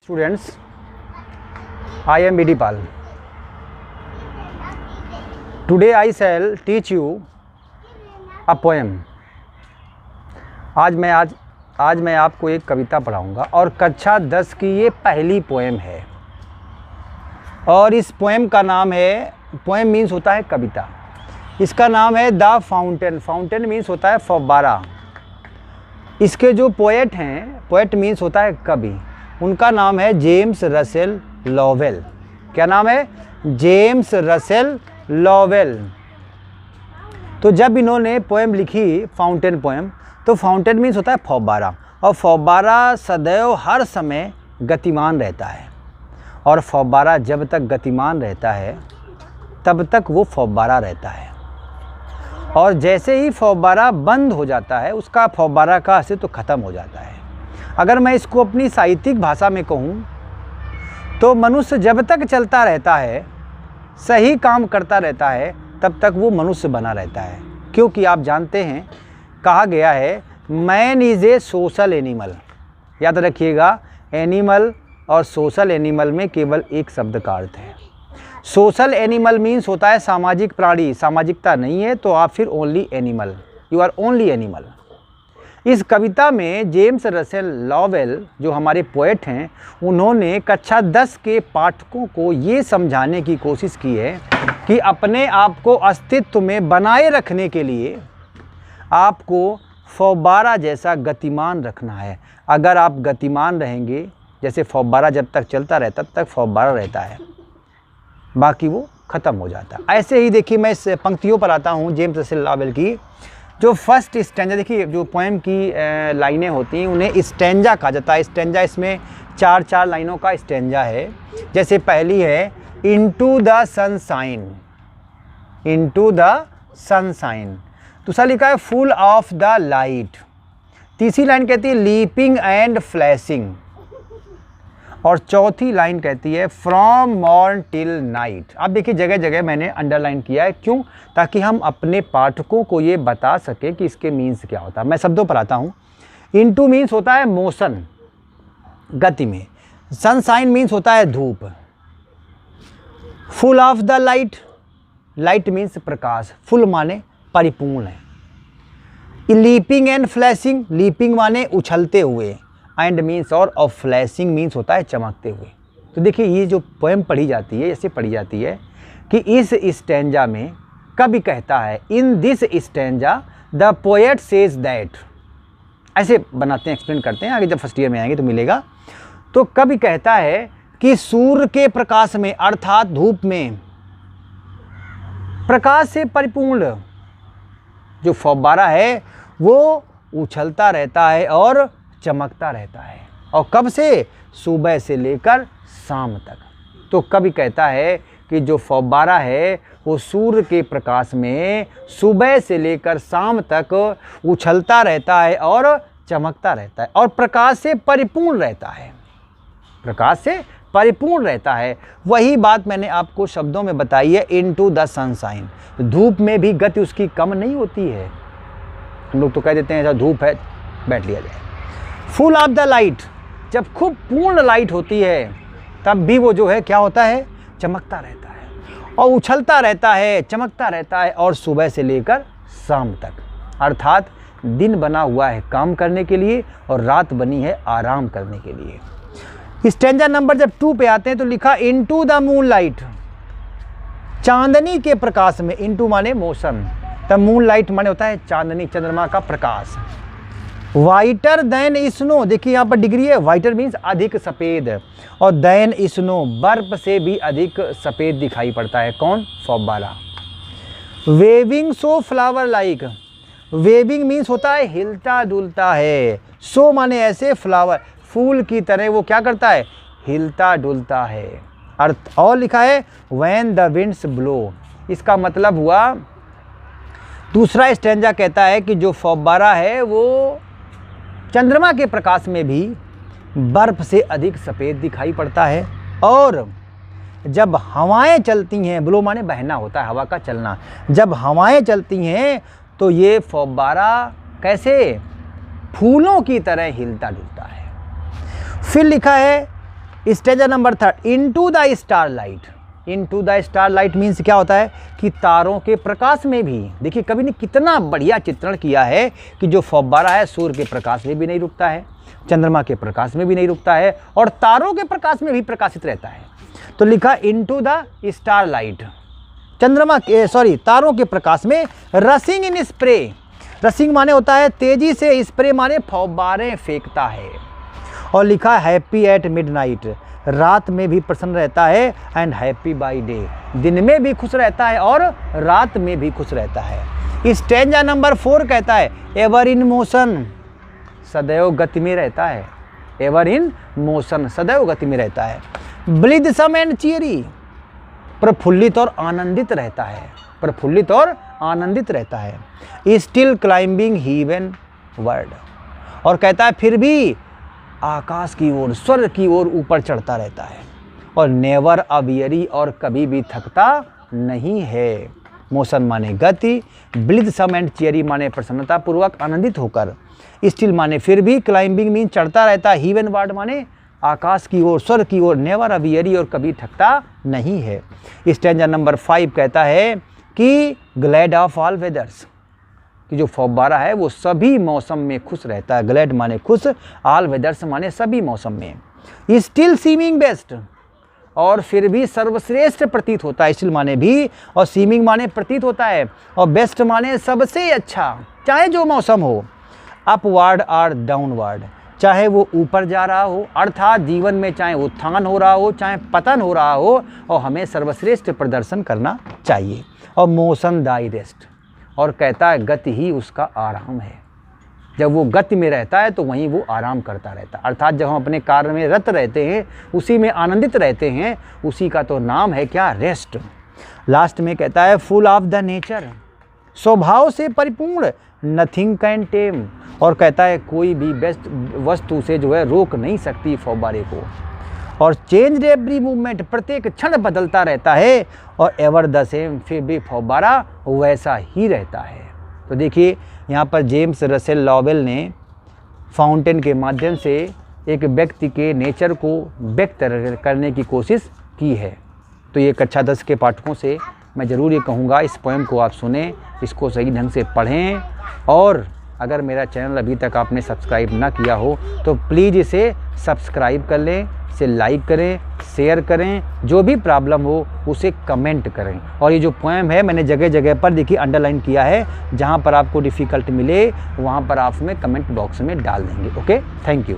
Students, I am B.D. Pal. Today I shall teach you a poem. आज मैं आपको एक कविता पढ़ाऊंगा और कक्षा 10 की ये पहली पोएम है और इस पोएम का नाम है, पोएम मीन्स होता है कविता, इसका नाम है द फाउंटेन। फाउंटेन मीन्स होता है फव्वारा। इसके जो पोएट हैं, पोएट मीन्स होता है कवि, उनका नाम है जेम्स रसेल लॉवेल। क्या नाम है? James Russell Lowell. तो जब इन्होंने पोएम लिखी फाउंटेन पोएम, तो फाउंटेन मीन्स होता है फव्वारा, और फव्वारा सदैव हर समय गतिमान रहता है, और फव्वारा जब तक गतिमान रहता है तब तक वो फव्वारा रहता है, और जैसे ही फव्वारा बंद हो जाता है उसका फव्वारा का अस्तित्व खत्म हो जाता है। अगर मैं इसको अपनी साहित्यिक भाषा में कहूँ तो मनुष्य जब तक चलता रहता है, सही काम करता रहता है, तब तक वो मनुष्य बना रहता है। क्योंकि आप जानते हैं, कहा गया है man is a social animal. याद रखिएगा, एनिमल और सोशल एनिमल में केवल एक शब्द का अर्थ है। सोशल एनिमल मीन्स होता है सामाजिक प्राणी, सामाजिकता नहीं है तो आप फिर only animal, you are only animal. इस कविता में जेम्स रसेल लॉवेल जो हमारे पोएट हैं, उन्होंने कक्षा 10 के पाठकों को ये समझाने की कोशिश की है कि अपने आप को अस्तित्व में बनाए रखने के लिए आपको फव्वारा जैसा गतिमान रखना है। अगर आप गतिमान रहेंगे, जैसे फव्वारा जब तक चलता रहता तब तक फव्वारा रहता है, बाकी वो ख़त्म हो जाता है। ऐसे ही देखिए, मैं इस पंक्तियों पर आता हूँ जेम्स रसेल लॉवेल की। जो फर्स्ट स्टैंजा, देखिए जो पोएम की लाइनें होती हैं उन्हें स्टैंजा कहा जाता है। स्टैंजा इसमें 4-4 लाइनों का स्टैंजा है। जैसे पहली है into the sunshine, into the sunshine. दूसरा लिखा है फुल ऑफ द लाइट। तीसरी लाइन कहती है लीपिंग एंड फ्लैशिंग, और चौथी लाइन कहती है फ्रॉम मॉर्न टिल नाइट। आप देखिए जगह जगह मैंने अंडरलाइन किया है, क्यों? ताकि हम अपने पाठकों को ये बता सकें कि इसके मीन्स क्या होता है। मैं शब्दों पर आता हूँ। इनटू मीन्स होता है मोशन, गति में। सनशाइन मीन्स होता है धूप। Full of the light, light means Prakash, full माने परिपूर्ण है। लीपिंग एंड फ्लैशिंग, लीपिंग माने उछलते हुए, एंड मीन्स और फ्लैशिंग मीन्स होता है चमकते हुए। तो देखिए ये जो पोएम पढ़ी जाती है, ऐसे पढ़ी जाती है कि इस स्टैंजा में कवि कहता है, in this stanza the poet says that. ऐसे बनाते हैं, एक्सप्लेन करते हैं, आगे जब फर्स्ट ईयर में आएंगे तो मिलेगा। तो कवि कहता है कि सूर्य के प्रकाश में, अर्थात धूप में, प्रकाश से परिपूर्ण जो फव्वारा है वो उछलता रहता है और चमकता रहता है। और कब से? सुबह से लेकर शाम तक। तो कवि कहता है कि जो फव्वारा है वो सूर्य के प्रकाश में सुबह से लेकर शाम तक उछलता रहता है और चमकता रहता है, और प्रकाश से परिपूर्ण रहता है, प्रकाश से परिपूर्ण रहता है। वही बात मैंने आपको शब्दों में बताई है, इनटू द सनशाइन। धूप में भी गति उसकी कम नहीं होती है। हम लोग तो कह देते हैं ऐसा धूप है, बैठ लिया जाए। फुल ऑफ द लाइट, जब खूब पूर्ण लाइट होती है तब भी वो जो है क्या होता है? चमकता रहता है और उछलता रहता है, चमकता रहता है, और सुबह से लेकर शाम तक। अर्थात दिन बना हुआ है काम करने के लिए और रात बनी है आराम करने के लिए। स्टैंजा नंबर जब 2 पे आते हैं तो लिखा इनटू द मून लाइट, चांदनी के प्रकाश में। इनटू माने मोशन, द मून लाइट माने होता है चांदनी, चंद्रमा का प्रकाश। वाइटर देन स्नो, देखिए यहाँ पर डिग्री है, वाइटर मीन्स अधिक सफ़ेद, और देन स्नो बर्फ से भी अधिक सफ़ेद दिखाई पड़ता है। कौन? फव्वारा। Waving so flower like, waving means होता है हिलता डुलता है, सो माने ऐसे, फ्लावर फूल की तरह वो क्या करता है? हिलता डुलता है। अर्थ और लिखा है व्हेन द विंड्स ब्लो। इसका मतलब हुआ, दूसरा स्टैंजा कहता है कि जो फव्वारा है वो चंद्रमा के प्रकाश में भी बर्फ से अधिक सफ़ेद दिखाई पड़ता है, और जब हवाएं चलती हैं, ब्लो माने बहना होता है, हवा का चलना, जब हवाएं चलती हैं तो ये फव्वारा कैसे? फूलों की तरह हिलता डुलता है। फिर लिखा है stanza number 3, into the star light. Into the star light means क्या होता है कि तारों के प्रकाश में भी, देखिए कवि ने कितना बढ़िया चित्रण किया है कि जो फव्वारा है सूर्य के प्रकाश में भी नहीं रुकता है, चंद्रमा के प्रकाश में भी नहीं रुकता है और तारों के प्रकाश में भी प्रकाशित रहता है। तो लिखा इनटू द स्टार लाइट, चंद्रमा के तारों के प्रकाश में रसिंग इन स्प्रे। रसिंग माने होता है तेजी से, स्प्रे माने फव्वारे फेंकता है। और लिखा हैप्पी एट मिडनाइट, रात में भी प्रसन्न रहता है, एंड हैप्पी बाय डे, दिन में भी खुश रहता है और रात में भी खुश रहता है। स्टेंजा नंबर 4 कहता है एवर इन मोशन, सदैव गति में रहता है। एवर इन मोशन, सदैव गति में रहता है। ब्लिथसम एंड चीयरी, प्रफुल्लित और आनंदित रहता है। प्रफुल्लित और आनंदित रहता है। स्टिल क्लाइंबिंग हेवन वर्ड, और कहता है फिर भी आकाश की ओर, स्वर्ग की ओर ऊपर चढ़ता रहता है। और नेवर अवियरी, और कभी भी थकता नहीं है। मोशन माने गति, ब्लिथसम एंड चीयरी माने प्रसन्नता पूर्वक, आनंदित होकर। स्टिल माने फिर भी, क्लाइंबिंग मीन चढ़ता रहता है, हेवन वर्ड माने आकाश की ओर, स्वर्ग की ओर, नेवर अवियरी, और कभी थकता नहीं है। स्टेंजा नंबर 5 कहता है कि ग्लैड ऑफ ऑल वेदर्स, कि जो फव्वारा है वो सभी मौसम में खुश रहता है। ग्लैड माने खुश, ऑल वेदर्स माने सभी मौसम में। स्टिल सीमिंग बेस्ट, और फिर भी सर्वश्रेष्ठ प्रतीत होता है। स्टिल माने भी, और सीमिंग माने प्रतीत होता है, और बेस्ट माने सबसे अच्छा, चाहे जो मौसम हो। अपवर्ड और डाउनवर्ड, चाहे वो ऊपर जा रहा हो, अर्थात जीवन में चाहे उत्थान हो रहा हो चाहे पतन हो रहा हो, और हमें सर्वश्रेष्ठ प्रदर्शन करना चाहिए। और मोशन दाई रेस्ट, और कहता है गति ही उसका आराम है। जब वो गति में रहता है तो वहीं वो आराम करता रहता है, अर्थात जब हम अपने कार्य में रत रहते हैं, उसी में आनंदित रहते हैं, उसी का तो नाम है क्या, रेस्ट। लास्ट में कहता है फुल ऑफ द नेचर, स्वभाव से परिपूर्ण, नथिंग कैन टेम, और कहता है कोई भी बेस्ट वस्तु से जो है रोक नहीं सकती फव्वारे को। और चेंज एवरी मूवमेंट, प्रत्येक क्षण बदलता रहता है, और एवर द सेम, फिर भी फव्वारा वैसा ही रहता है। तो देखिए यहाँ पर जेम्स रसेल लॉवेल ने फाउंटेन के माध्यम से एक व्यक्ति के नेचर को व्यक्त करने की कोशिश की है। तो ये कक्षा 10 के पाठकों से मैं ज़रूर ये कहूँगा, इस पोएम को आप सुने, इसको सही ढंग से पढ़ें, और अगर मेरा चैनल अभी तक आपने सब्सक्राइब ना किया हो तो प्लीज़ इसे सब्सक्राइब कर लें, इसे लाइक करें, शेयर करें, जो भी प्रॉब्लम हो उसे कमेंट करें। और ये जो पोएम है मैंने जगह जगह पर देखिए अंडरलाइन किया है, जहाँ पर आपको डिफ़िकल्ट मिले वहाँ पर आप में कमेंट बॉक्स में डाल देंगे। Okay, thank you.